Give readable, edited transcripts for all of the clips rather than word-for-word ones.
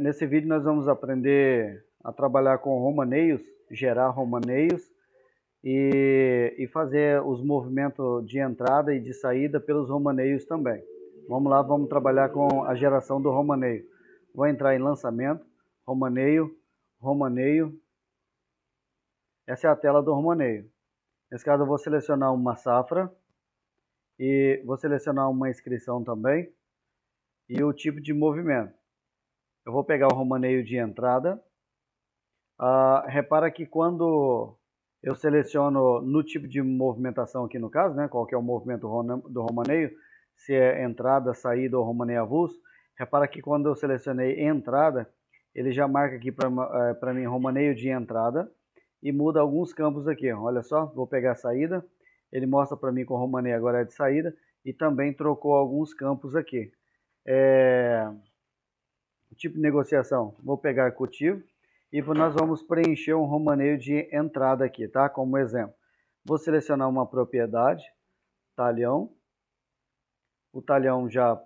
Nesse vídeo nós vamos aprender a trabalhar com romaneios, gerar romaneios e fazer os movimentos de entrada e de saída pelos romaneios também. Vamos lá, vamos trabalhar com a geração do romaneio. Vou entrar em lançamento, romaneio, romaneio. Essa é a tela do romaneio. Nesse caso eu vou selecionar uma safra e vou selecionar uma inscrição também e o tipo de movimento. Eu vou pegar o romaneio de entrada. Repara que quando eu seleciono no tipo de movimentação aqui no caso, né, qual que é o movimento do romaneio, se é entrada, saída ou romaneio avulso, repara que quando eu selecionei entrada, ele já marca aqui para mim romaneio de entrada e muda alguns campos aqui. Olha só, vou pegar a saída, ele mostra para mim que o romaneio agora é de saída e também trocou alguns campos aqui. Tipo de negociação, vou pegar cultivo e nós vamos preencher um romaneio de entrada aqui, tá? Como exemplo, vou selecionar uma propriedade, talhão. O talhão já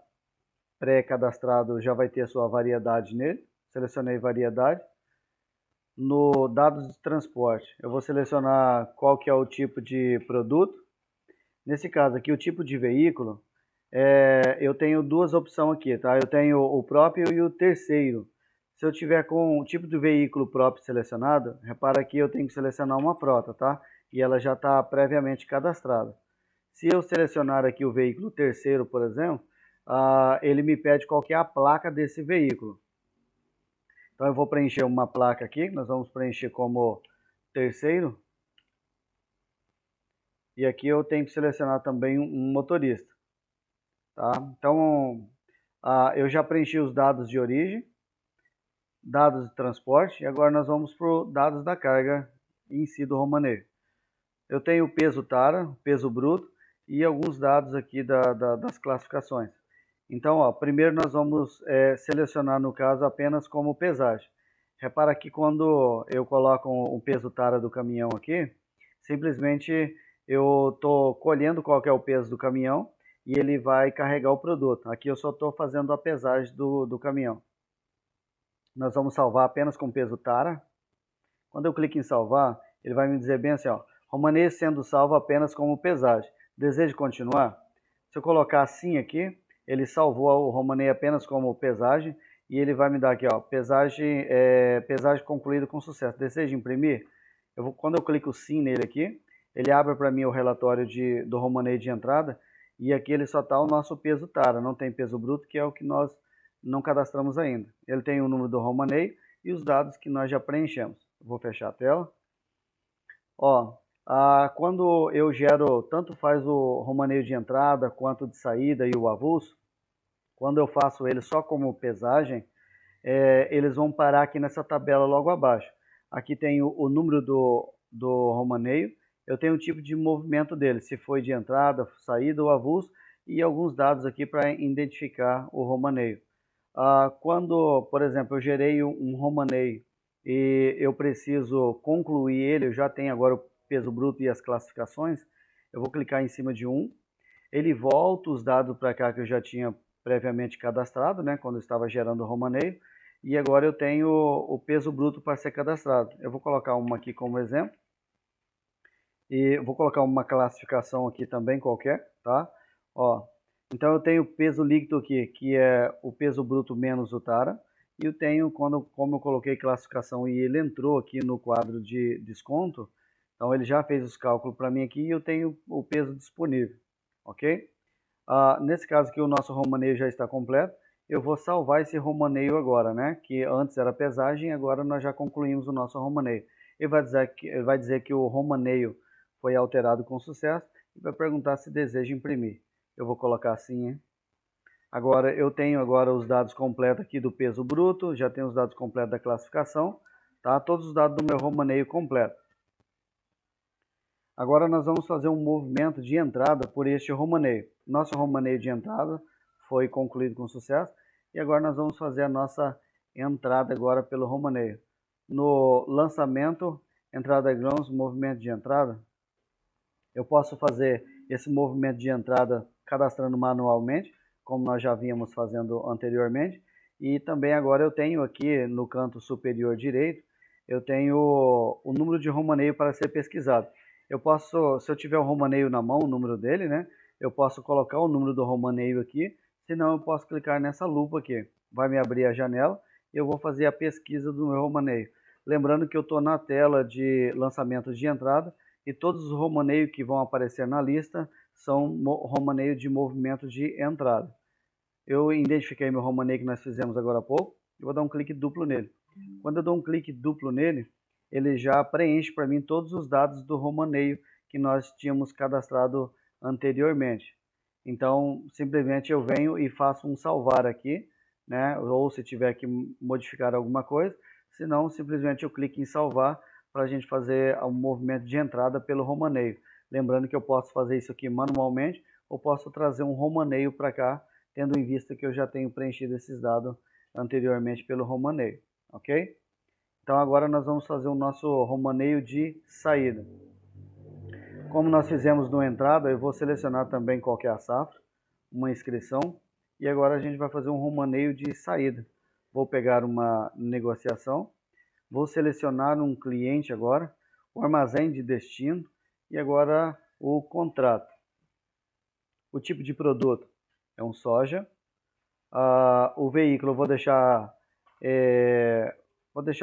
pré-cadastrado já vai ter a sua variedade nele. Selecionei variedade. No dados de transporte, eu vou selecionar qual que é o tipo de produto. Nesse caso aqui, o tipo de veículo, eu tenho duas opções aqui, tá? Eu tenho o próprio e o terceiro. Se eu tiver com o tipo de veículo próprio selecionado, repara que eu tenho que selecionar uma frota, tá? E ela já está previamente cadastrada. Se eu selecionar aqui o veículo terceiro, por exemplo, ele me pede qual que é a placa desse veículo. Então eu vou preencher uma placa aqui, nós vamos preencher como terceiro. E aqui eu tenho que selecionar também um motorista. Tá? Então, eu já preenchi os dados de origem, dados de transporte, e agora nós vamos para os dados da carga em si do romaneio. Eu tenho o peso tara, peso bruto, e alguns dados aqui das classificações. Então, primeiro nós vamos selecionar, no caso, apenas como pesagem. Repara que quando eu coloco o peso tara do caminhão aqui, simplesmente eu estou colhendo qual que é o peso do caminhão e ele vai carregar o produto. Aqui eu só estou fazendo a pesagem do caminhão. Nós vamos salvar apenas com peso tara. Quando eu clico em salvar, ele vai me dizer bem assim, ó, romaneio sendo salvo apenas como pesagem. Deseja continuar? Se eu colocar assim aqui, ele salvou o romaneio apenas como pesagem e ele vai me dar aqui, ó, pesagem concluída com sucesso. Deseja imprimir? Quando eu clico sim nele aqui, ele abre para mim o relatório do romaneio de entrada e aqui ele só está o nosso peso tara, não tem peso bruto, que é o que nós não cadastramos ainda. Ele tem o número do romaneio e os dados que nós já preenchemos. Vou fechar a tela. Ó, quando eu gero, tanto faz o romaneio de entrada quanto de saída e o avulso, quando eu faço ele só como pesagem, eles vão parar aqui nessa tabela logo abaixo. Aqui tem o número do romaneio, eu tenho o tipo de movimento dele, se foi de entrada, saída ou avulso, e alguns dados aqui para identificar o romaneio. Quando, por exemplo, eu gerei um romaneio e eu preciso concluir ele, eu já tenho agora o peso bruto e as classificações, eu vou clicar em cima de ele volta os dados para cá que eu já tinha previamente cadastrado, né, quando eu estava gerando o romaneio, e agora eu tenho o peso bruto para ser cadastrado. Eu vou colocar uma aqui como exemplo, e vou colocar uma classificação aqui também qualquer, tá? Ó, então eu tenho o peso líquido aqui, que é o peso bruto menos o tara, e eu tenho, como eu coloquei classificação e ele entrou aqui no quadro de desconto, então ele já fez os cálculos para mim aqui e eu tenho o peso disponível, ok? Nesse caso aqui o nosso romaneio já está completo, eu vou salvar esse romaneio agora, né? Que antes era pesagem, agora nós já concluímos o nosso romaneio. Ele vai dizer que o romaneio foi alterado com sucesso e vai perguntar se deseja imprimir. Eu vou colocar assim, hein? Agora eu tenho agora os dados completos aqui do peso bruto, já tenho os dados completos da classificação, tá? Todos os dados do meu romaneio completo. Agora nós vamos fazer um movimento de entrada por este romaneio. Nosso romaneio de entrada foi concluído com sucesso e agora nós vamos fazer a nossa entrada agora pelo romaneio. No lançamento, entrada grãos, movimento de entrada, eu posso fazer esse movimento de entrada cadastrando manualmente, como nós já vínhamos fazendo anteriormente, E também agora eu tenho aqui no canto superior direito, eu tenho o número de romaneio para ser pesquisado. Eu posso, se eu tiver o romaneio na mão, o número dele, né? Eu posso colocar o número do romaneio aqui, senão eu posso clicar nessa lupa aqui. Vai me abrir a janela e eu vou fazer a pesquisa do meu romaneio. Lembrando que eu estou na tela de lançamento de entrada e todos os romaneios que vão aparecer na lista são romaneio de movimento de entrada. Eu identifiquei meu romaneio que nós fizemos agora há pouco, eu vou dar um clique duplo nele. Quando eu dou um clique duplo nele, ele já preenche para mim todos os dados do romaneio que nós tínhamos cadastrado anteriormente. Então, simplesmente eu venho e faço um salvar aqui, né? Ou se tiver que modificar alguma coisa, senão simplesmente eu clico em salvar para a gente fazer um movimento de entrada pelo romaneio. Lembrando que eu posso fazer isso aqui manualmente ou posso trazer um romaneio para cá, tendo em vista que eu já tenho preenchido esses dados anteriormente pelo romaneio, ok? Então agora nós vamos fazer o nosso romaneio de saída. Como nós fizemos no entrada, eu vou selecionar também qual que é a safra, uma inscrição, e agora a gente vai fazer um romaneio de saída. Vou pegar uma negociação, vou selecionar um cliente agora, o armazém de destino, e agora o contrato. O tipo de produto é um soja. O veículo eu vou deixar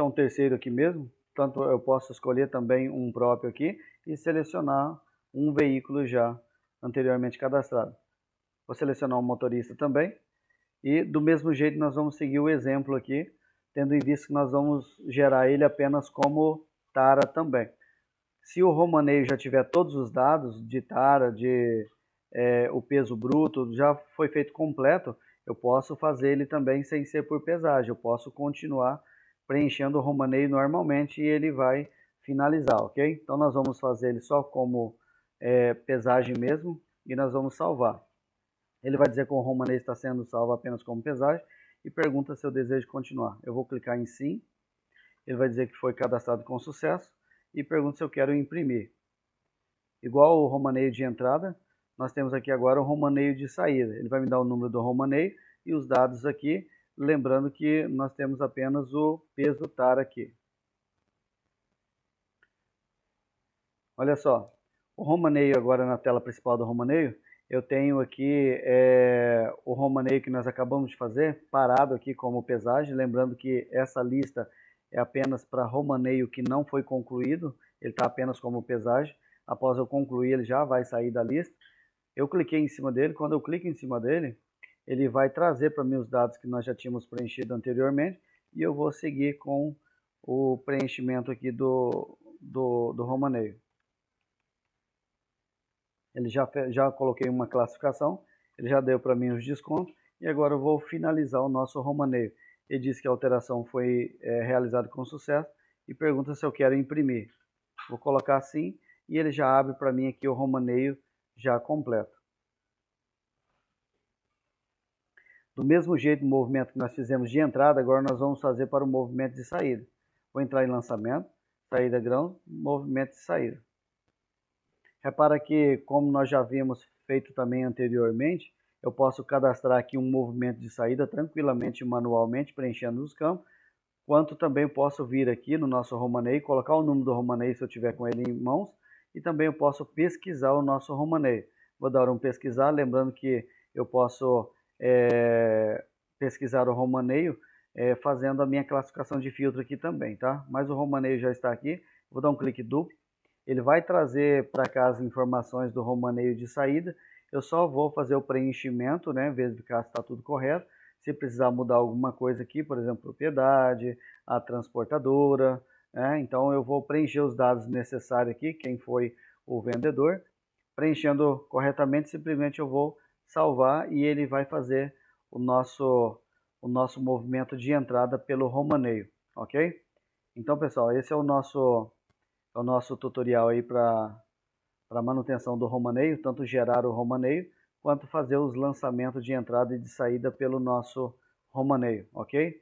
um terceiro aqui mesmo, tanto eu posso escolher também um próprio aqui e selecionar um veículo já anteriormente cadastrado. Vou selecionar um motorista também e do mesmo jeito nós vamos seguir o exemplo aqui, tendo em vista que nós vamos gerar ele apenas como tara também. Se o romaneio já tiver todos os dados de tara, o peso bruto, já foi feito completo, eu posso fazer ele também sem ser por pesagem. Eu posso continuar preenchendo o romaneio normalmente e ele vai finalizar, ok? Então nós vamos fazer ele só como pesagem mesmo e nós vamos salvar. Ele vai dizer que o romaneio está sendo salvo apenas como pesagem e pergunta se eu desejo continuar. Eu vou clicar em sim, ele vai dizer que foi cadastrado com sucesso e pergunta se eu quero imprimir. Igual o romaneio de entrada, nós temos aqui agora o romaneio de saída. Ele vai me dar o número do romaneio e os dados aqui, lembrando que nós temos apenas o peso tara aqui. Olha só, o romaneio agora na tela principal do romaneio, eu tenho aqui o romaneio que nós acabamos de fazer, parado aqui como pesagem, lembrando que essa lista é apenas para romaneio que não foi concluído, ele está apenas como pesagem. Após eu concluir, ele já vai sair da lista. Eu cliquei em cima dele, quando eu clico em cima dele, ele vai trazer para mim os dados que nós já tínhamos preenchido anteriormente e eu vou seguir com o preenchimento aqui do romaneio. Ele já coloquei uma classificação, ele já deu para mim os descontos e agora eu vou finalizar o nosso romaneio. Ele diz que a alteração foi realizada com sucesso e pergunta se eu quero imprimir. Vou colocar assim e ele já abre para mim aqui o romaneio já completo. Do mesmo jeito, o movimento que nós fizemos de entrada, agora nós vamos fazer para o movimento de saída. Vou entrar em lançamento, saída grão, movimento de saída. Repara que, como nós já havíamos feito também anteriormente, eu posso cadastrar aqui um movimento de saída tranquilamente, manualmente, preenchendo os campos, quanto também eu posso vir aqui no nosso romaneio, colocar o número do romaneio se eu tiver com ele em mãos, e também eu posso pesquisar o nosso romaneio. Vou dar um pesquisar, lembrando que eu posso pesquisar o romaneio fazendo a minha classificação de filtro aqui também, tá? Mas o romaneio já está aqui, vou dar um clique duplo, ele vai trazer para cá as informações do romaneio de saída, eu só vou fazer o preenchimento, né, verificar se está tudo correto. Se precisar mudar alguma coisa aqui, por exemplo, propriedade, a transportadora, né? Então eu vou preencher os dados necessários aqui, quem foi o vendedor. Preenchendo corretamente, simplesmente eu vou salvar e ele vai fazer o nosso movimento de entrada pelo romaneio, ok? Então, pessoal, esse é o nosso tutorial aí para manutenção do romaneio, tanto gerar o romaneio, quanto fazer os lançamentos de entrada e de saída pelo nosso romaneio, ok?